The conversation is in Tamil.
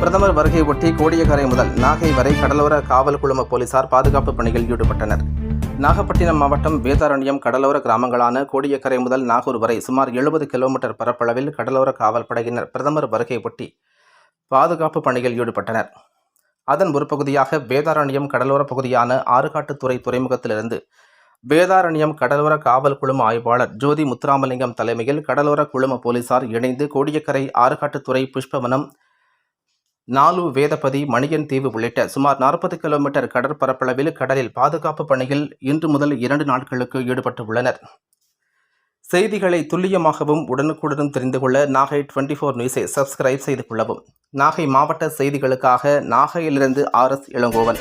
பிரதமர் வருகை ஒட்டி கோடியக்கரை முதல் நாகை வரை கடலோர காவல் குழும போலீசார் பாதுகாப்பு பணியில் ஈடுபட்டனர். நாகப்பட்டினம் மாவட்டம் வேதாரண்யம் கடலோர கிராமங்களான கோடியக்கரை முதல் நாகூர் வரை சுமார் 70 கிலோமீட்டர் பரப்பளவில் கடலோர காவல் படையினர் பிரதமர் வருகை ஒட்டி பாதுகாப்பு பணியில் ஈடுபட்டனர். அதன் ஒரு பகுதியாக வேதாரண்யம் கடலோர பகுதியான ஆறுகாட்டுத்துறை துறைமுகத்திலிருந்து வேதாரண்யம் கடலோர காவல் குழும ஆய்வாளர் ஜோதி முத்துராமலிங்கம் தலைமையில் கடலோர குழும போலீசார் இணைந்து கோடியக்கரை, ஆறுகாட்டுத்துறை, புஷ்பவனம், நாலு, வேதபதி, மணியன் தீவு உள்ளிட்ட சுமார் 40 கிலோமீட்டர் கடற்பரப்பளவில் கடலில் பாதுகாப்பு பணியில் இன்று முதல் 2 நாட்களுக்கு ஈடுபட்டு உள்ளனர். செய்திகளை துல்லியமாகவும் உடனுக்குடனும் தெரிந்து கொள்ள நாகை 24 நியூஸை சப்ஸ்கிரைப் செய்து கொள்ளவும். நாகை மாவட்ட செய்திகளுக்காக நாகையிலிருந்து RS இளங்கோவன்.